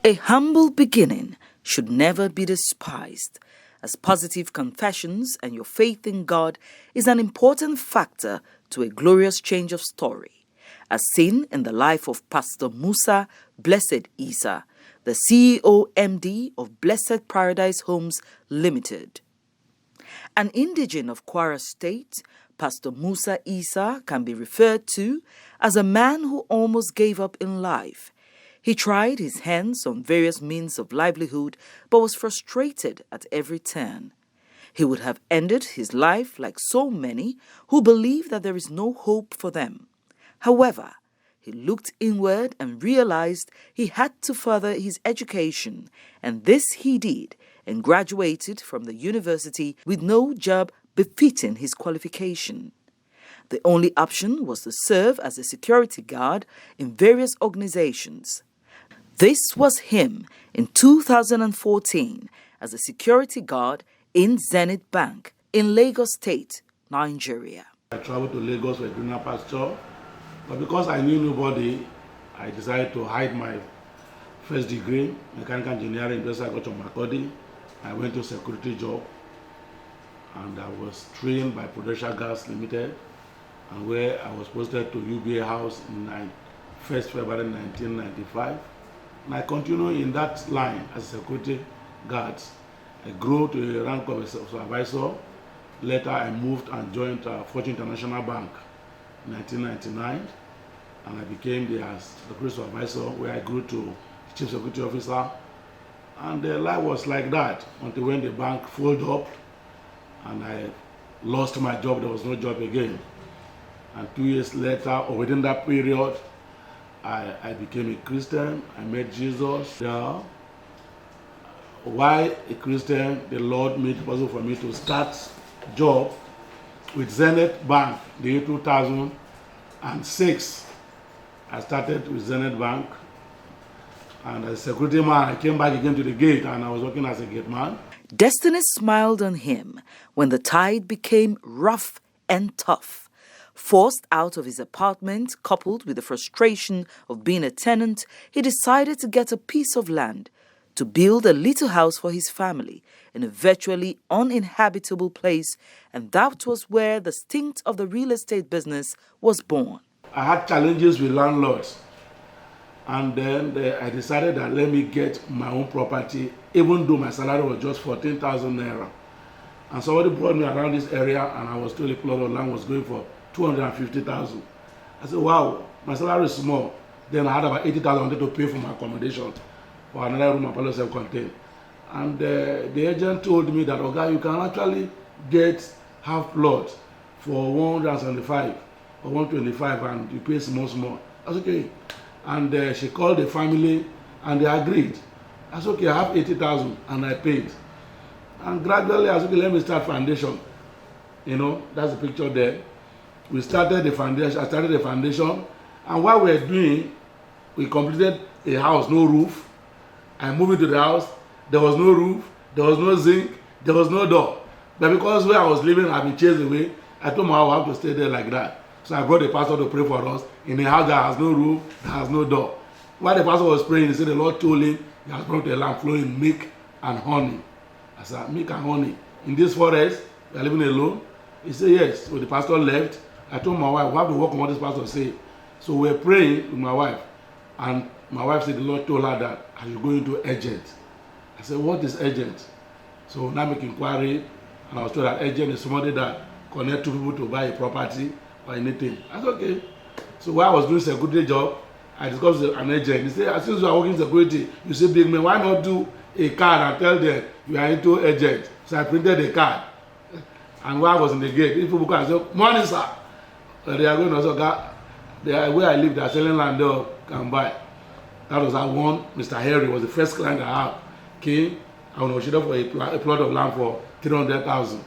A humble beginning should never be despised, as positive confessions and your faith in God is an important factor to a glorious change of story, as seen in the life of Pastor Musa Blessed Isa, the CEO MD of Blessed Paradise Homes Limited. An indigene of Kwara State, Pastor Musa Isa can be referred to as a man who almost gave up in life. He tried his hands on various means of livelihood but was frustrated at every turn. He would have ended his life like so many who believe that there is no hope for them. However, he looked inward and realized he had to further his education, and this he did and graduated from the university with no job befitting his qualification. The only option was to serve as a security guard in various organizations. This was him in 2014 as a security guard in Zenith Bank in Lagos State, Nigeria. I traveled to Lagos for a greener pasture, but because I knew nobody, I decided to hide my first degree, mechanical engineering, because I got on Makodi. I went to security job, and I was trained by Prudential Gas Limited, and where I was posted to UBA House in 1st February 1995. And I continued in that line as a security guard. I grew to a rank of a supervisor. Later, I moved and joined Fortune International Bank in 1999, and I became the security supervisor, where I grew to chief security officer. And life was like that until when the bank folded up, and I lost my job. There was no job again. And 2 years later, or within that period, I became a Christian. I met Jesus. Why a Christian? The Lord made it possible for me to start job with Zenith Bank the year 2006. I started with Zenith Bank, and as a security man, I came back again to the gate, and I was working as a gate man. Destiny smiled on him when the tide became rough and tough. Forced out of his apartment, coupled with the frustration of being a tenant, he decided to get a piece of land to build a little house for his family in a virtually uninhabitable place, and that was where the stint of the real estate business was born. I had challenges with landlords, and then I decided that let me get my own property, even though my salary was just 14,000 naira. And somebody brought me around this area, and I was told a plot of land was going for 250,000. I said, wow, my salary is small. Then I had about 80,000 I wanted to pay for my accommodation for another room and self-contained. And the agent told me that, okay, you can actually get half plot for 175 or 125, and you pay small. That's okay. And she called the family, and they agreed. That's okay, I have 80,000, and I paid. And gradually, I said, okay, let me start foundation. You know, that's the picture there. We started the foundation. I started the foundation, and what we were doing, we completed a house, no roof. I moved into the house. There was no roof, there was no zinc, there was no door. But because where I was living had been chased away, I told my wife I have to stay there like that. So I brought the pastor to pray for us in a house that has no roof, that has no door. While the pastor was praying, he said the Lord told him he has brought a lamp flowing milk and honey. I said, milk and honey in this forest? We are living alone? He said yes. So the pastor left. I told my wife, we have to work on what this pastor said. So we were praying with my wife, and my wife said the Lord told her that I should go into agent. I said, what is agent? So now make inquiry, and I was told that agent is somebody that connect two people to buy a property or anything. I said, okay. So while I was doing security job, I discussed with an agent. He said, since you are working security, you say, big man, why not do a card and tell them you are into agent? So I printed a card. And while I was in the gate, people come and say, morning, sir. They are going to also, where I live, they are selling land there, can buy. That was how one, Mr. Harry, was the first client I had. Came, I was negotiated for a plot of land for 300,000.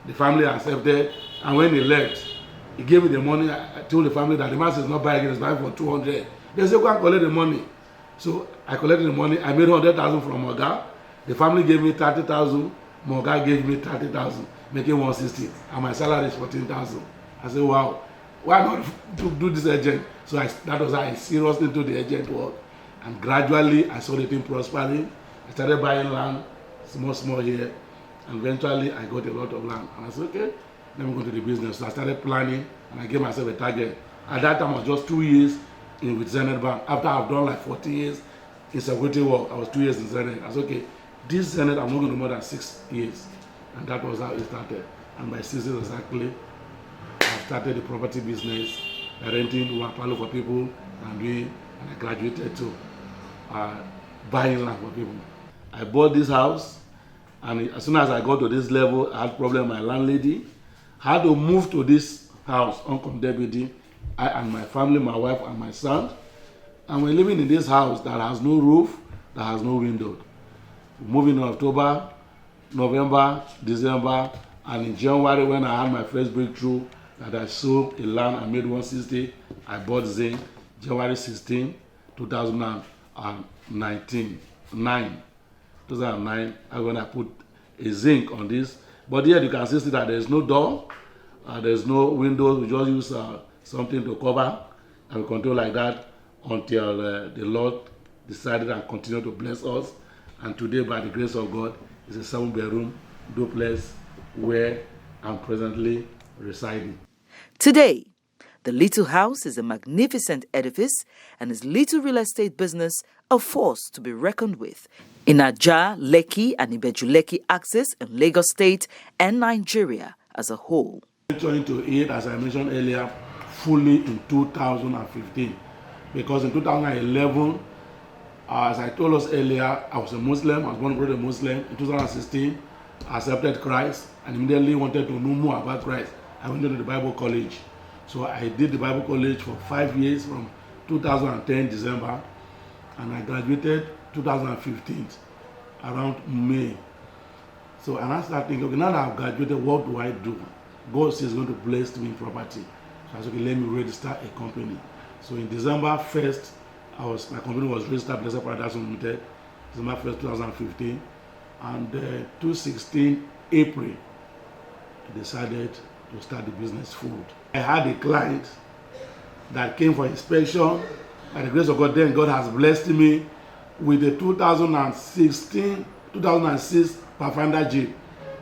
The family accepted, and when he left, he gave me the money. I told the family that the man is not buying it, he's buying for 200. They said, go and collect the money. So I collected the money. I made 100,000 from Moga. The family gave me 30,000. Moga gave me 30,000, making 160, and my salary is 14,000. I said, wow, why not to do this agent? So that was how I seriously into the agent work. And gradually, I saw the thing prospering. I started buying land, small here. And eventually, I got a lot of land. And I said, okay, let me go to the business. So I started planning, and I gave myself a target. At that time, I was just 2 years with Zenith Bank. After I've done like 40 years in security work, I was 2 years in Zenith. I said, okay, this Zenith, I'm not going to more than 6 years. And that was how it started. And by 6 years exactly, I started the property business, renting one palo for people, and I graduated to buying land for people. I bought this house, and as soon as I got to this level, I had problem with my landlady. I had to move to this house, uncondemned. I and my family, my wife and my son, and we're living in this house that has no roof, that has no window. Moving in October, November, December, and in January when I had my first breakthrough that I sold a land, I made 160, I bought zinc, January 16, 2009, 2009, when I put a zinc on this. But here you can see that there's no door, there's no windows, we just use something to cover, and we control like that until the Lord decided and continued to bless us. And today, by the grace of God, it's a 7-bedroom duplex where I'm presently residing. Today, the little house is a magnificent edifice and his little real estate business a force to be reckoned with in Ajah, Lekki and Ibeju-Lekki axis in Lagos State and Nigeria as a whole. Entering into it, as I mentioned earlier, fully in 2015, because in 2011, as I told us earlier, I was a Muslim. I was born and bred a Muslim. In 2016, I accepted Christ and immediately wanted to know more about Christ. I went to the Bible college. So I did the Bible college for 5 years from 2010 December, and I graduated 2015 around May. So and I started thinking, okay, now that I've graduated, what do I do? God says he's going to bless me in property. So I said, okay, let me register a company. So in December 1st, my company was registered Blessed Paradise Limited, December 1st, 2015. And 2016, April, I decided to start the business food. I had a client that came for inspection. By the grace of God, then God has blessed me with a 2006 Pathfinder Jeep.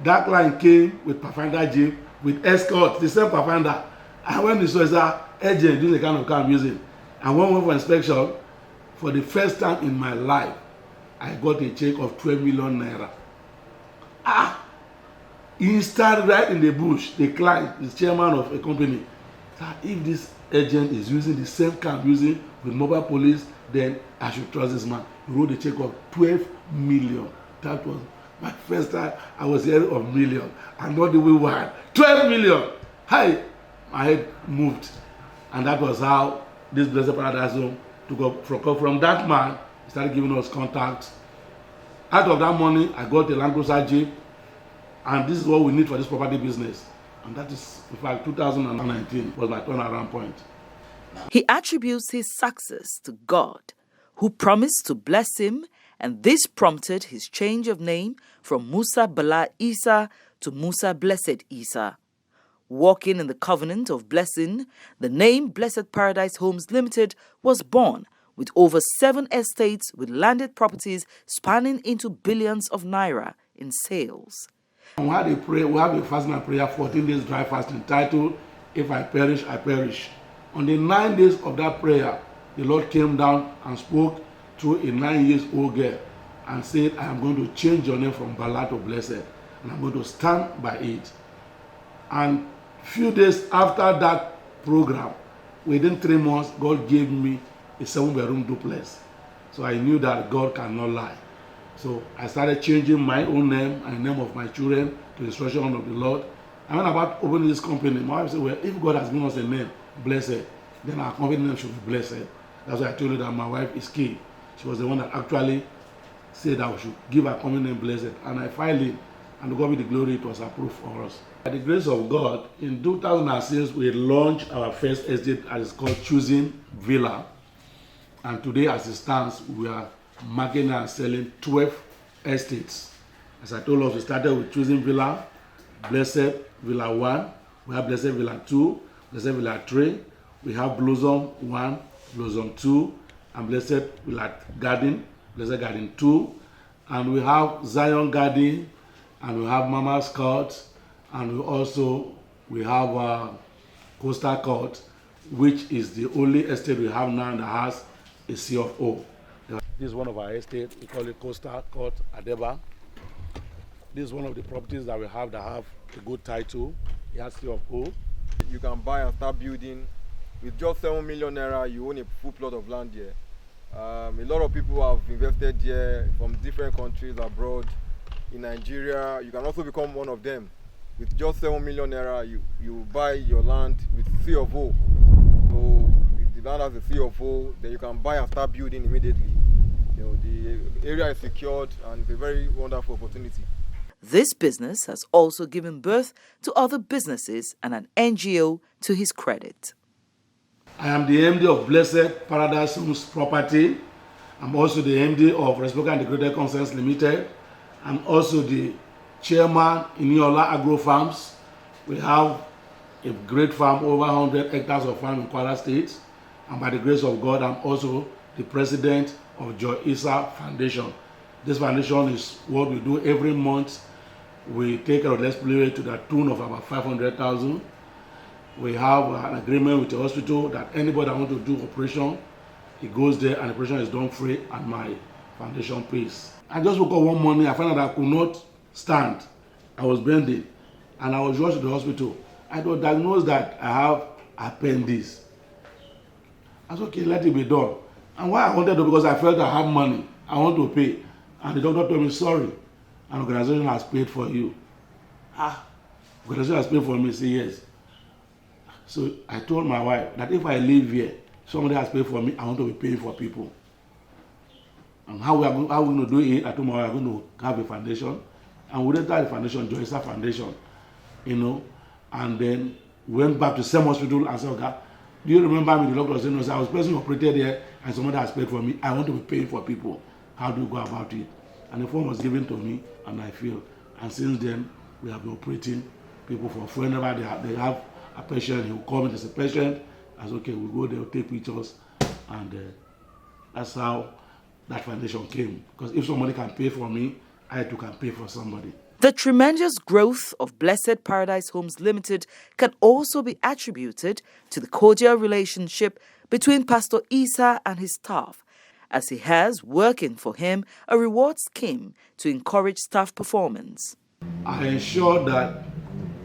That client came with Pathfinder Jeep with escort, the same Pathfinder. And when he saw his agent doing the kind of car I'm using, and when we went for inspection, for the first time in my life, I got a check of 12 million naira. He started right in the bush. The client, the chairman of a company, that if this agent is using the same car I'm using with mobile police, then I should trust this man. He wrote a check of 12 million. That was my first time I was hearing of million, and not the way we had 12 million. Hi, my head moved, and that was how this Blessed Paradise Home took up. From that man, he started giving us contacts. Out of that money, I got a Land Cruiser Jeep, and this is what we need for this property business. And that is, in fact, 2019 was my turnaround point. He attributes his success to God, who promised to bless him, and this prompted his change of name from Musa Bala Isa to Musa Blessed Isa. Walking in the covenant of blessing, the name Blessed Paradise Homes Limited was born, with over 7 estates with landed properties spanning into billions of naira in sales. We had a prayer, we have a fasting and prayer, 14 days dry fasting, titled, If I Perish, I Perish. On the 9 days of that prayer, the Lord came down and spoke to a 9-year-old girl and said, I am going to change your name from Bala to Blessed, and I'm going to stand by it. And few days after that program, within 3 months, God gave me a 7-bedroom duplex. So I knew that God cannot lie. So I started changing my own name and the name of my children to the instruction of the Lord. And when about opening this company, my wife said, well, if God has given us a name, Blessed, then our company name should be Blessed. That's why I told you that my wife is key. She was the one that actually said that we should give our company name Blessed. And I filed it, and to God be the glory, it was approved for us. By the grace of God, in 2006, we launched our first estate, as it's called Choosing Villa. And today, as it stands, we are marketing and selling 12 estates. As I told us, we started with Choosing Villa, Blessed Villa 1, we have Blessed Villa 2, Blessed Villa 3, we have Blossom 1, Blossom 2, and Blessed Garden, Blessed Garden 2, and we have Zion Garden, and we have Mama's Court, and we have Coastal Court, which is the only estate we have now that has a C of O. This is one of our estates. We call it Coastal Court Adeba. This is one of the properties that we have that have a good title. It has C of O. You can buy and start building. With just 7 million naira, you own a full plot of land here. A lot of people have invested here from different countries abroad. In Nigeria, you can also become one of them. With just 7 million naira, you buy your land with C of O. So if the land has a C of O, then you can buy and start building immediately. The area is secured and it's a very wonderful opportunity. This business has also given birth to other businesses and an NGO to his credit. I am the MD of Blessed Paradise Homes Property. I'm also the MD of Reciprocal Integrated Concerns Limited. I'm also the chairman in Iola Agro Farms. We have a great farm, over 100 hectares of farm in Kwara State. And by the grace of God, I'm also the president of Joy Issa Foundation. This foundation is what we do every month. We take care of the exploration to the tune of about 500,000. We have an agreement with the hospital that anybody that wants to do operation, he goes there and the operation is done free and my foundation pays. I just woke up one morning, I found out I could not stand. I was bending and I was rushed to the hospital. I was diagnosed that I have appendix. I said, okay, let it be done. And why I wanted to, because I felt I have money, I want to pay. And the doctor told me, sorry, an organization has paid for you. Organization has paid for me, say yes. So I told my wife that if I live here, somebody has paid for me, I want to be paying for people. And how we're going to do it, I told my wife we're going to have a foundation. And we entered the foundation, Joy Issa Foundation, and then we went back to the same hospital and said, okay, do you remember me? The doctor said, no, I was personally operated here and somebody has paid for me. I want to be paying for people. How do you go about it? And the form was given to me and I failed. And since then, we have been operating people for whenever they have a patient, he will come in as a patient. I said, okay, we go there, we'll take pictures. And that's how that foundation came. Because if somebody can pay for me, I too can pay for somebody. The tremendous growth of Blessed Paradise Homes Limited can also be attributed to the cordial relationship between Pastor Issa and his staff, as he has working for him a reward scheme to encourage staff performance. I ensure that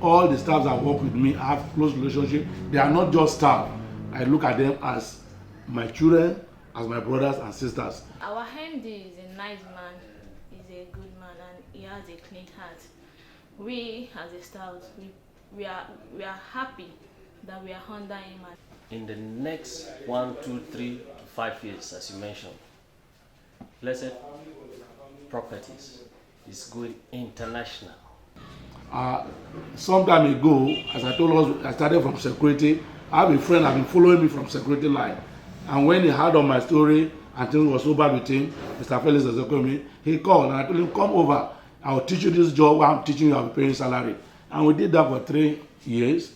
all the staff that work with me have close relationship. They are not just staff. I look at them as my children, as my brothers and sisters. Our MD is a nice man, he's a good man, and he has a clean heart. We, as a staff, we are happy that we are under him. In the next 1, 2, 3 to 5 years, as you mentioned, Blessed Properties is going international. Some time ago, as I told us, I started from security. I have a friend that has been following me from security line. And when he heard of my story and things was so bad with him, Mr. Felix Ezekwemi, he called and I told him, come over. I will teach you this job while I'm teaching you, I'll be paying salary. And we did that for 3 years.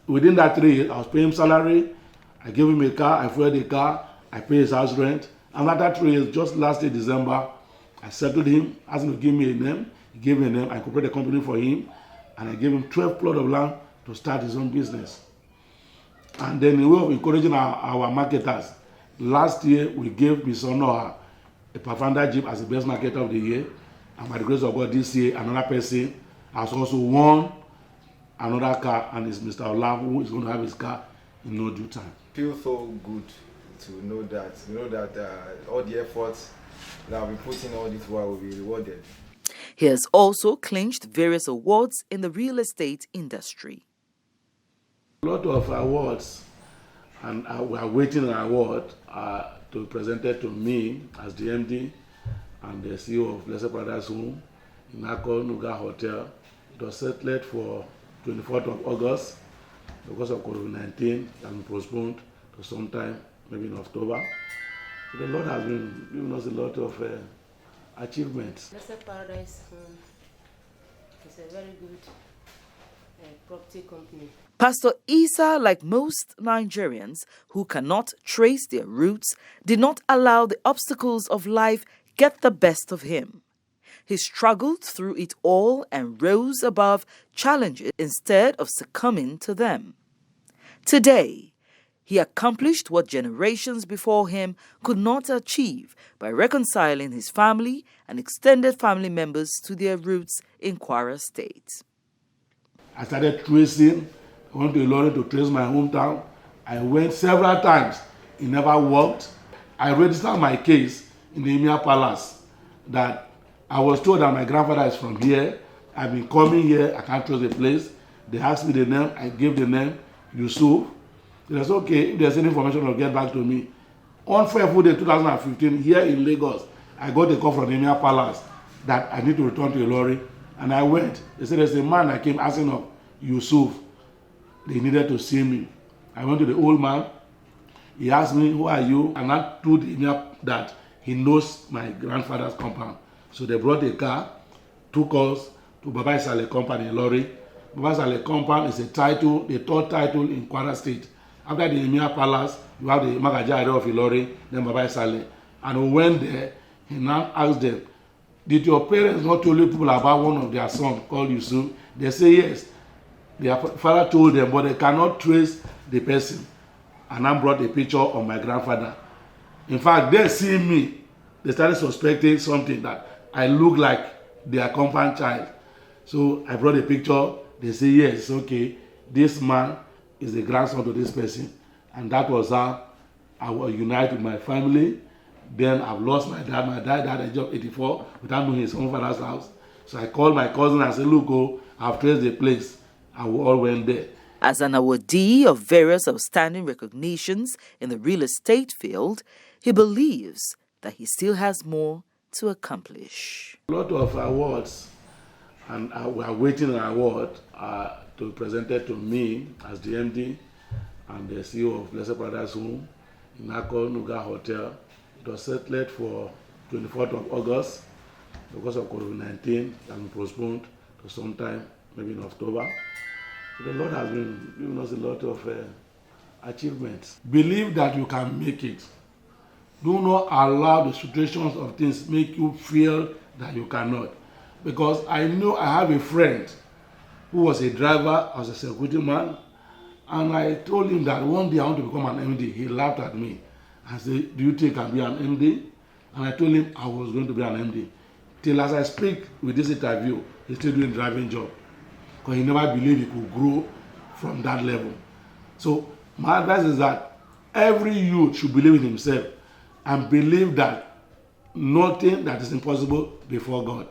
Within that 3 years, I was paying him salary. I gave him a car, I fueled the car, I paid his house rent. And after 3 years, just last year, December, I settled him, asked him to give me a name. He gave me a name, I incorporated a company for him, and I gave him 12 plots of land to start his own business. And then in way of encouraging our marketers, last year we gave Mr. Noah a Pathfinder Jeep as the best marketer of the year. And by the grace of God, this year, another person has also won another car, and it's Mr. Olav, who is going to have his car in no due time. Feels so good to know that, all the efforts that have been put in all this while will be rewarded. He has also clinched various awards in the real estate industry. A lot of awards, and we are waiting an award to be presented to me as the MD and the CEO of Blessed Paradise Home in Akko Nuga Hotel. It was settled for 24th of August because of COVID-19 and been postponed to sometime, maybe in October. So the Lord has been giving us a lot of achievements. Blessed Paradise Home is a very good property company. Pastor Isa, like most Nigerians who cannot trace their roots, did not allow the obstacles of life get the best of him. He struggled through it all and rose above challenges instead of succumbing to them. Today, he accomplished what generations before him could not achieve by reconciling his family and extended family members to their roots in Kwara State. I started tracing. I went to Ilorin to trace my hometown. I went several times. It never worked. I registered my case in the Emir Palace that I was told that my grandfather is from here. I've been coming here. I can't trace the place. They asked me the name. I gave the name, Yusuf. They said, okay, if there's any information, they'll get back to me. On February Day 2015, here in Lagos, I got a call from the Emir Palace that I need to return to Ilorin. And I went. They said, there's a man that came asking of Yusuf. They needed to see me. I went to the old man. He asked me, who are you? And I told him that he knows my grandfather's compound. So they brought a car, took us to Baba Isale compound in Ilorin. Baba Isale compound is a title, the third title in Kwara State. After the Emir Palace, you have the Magaji area of Ilorin, then Baba Isale. And we went there. He now asked them, did your parents not tell you people about one of their sons called Yusuf? They say yes. Their father told them, but they cannot trace the person. And I brought a picture of my grandfather. In fact, they see me. They started suspecting something that I look like their compound child. So I brought a picture. They say, yes, okay. This man is the grandson to this person. And that was how I was united with my family. Then I've lost my dad. My dad died at the age of 84 without knowing his own father's house. So I called my cousin and said, look, I've traced the place. And we all went there. As an awardee of various outstanding recognitions in the real estate field, he believes that he still has more to accomplish. A lot of awards, and we are waiting an award to be presented to me as the MD and the CEO of Blessed Paradise Home in Akko Nuga Hotel. It was settled for 24th of August because of COVID-19 and postponed to sometime, maybe in October. So the Lord has been giving us a lot of achievements. Believe that you can make it. Do not allow the situations of things make you feel that you cannot. Because I know I have a friend who was a driver, as a security man, and I told him that one day I want to become an MD. He laughed at me. I said, do you think I'll be an MD? And I told him I was going to be an MD. Till as I speak with this interview, he's still doing driving job. Because he never believed he could grow from that level. So my advice is that every youth should believe in himself and believe that nothing that is impossible before God.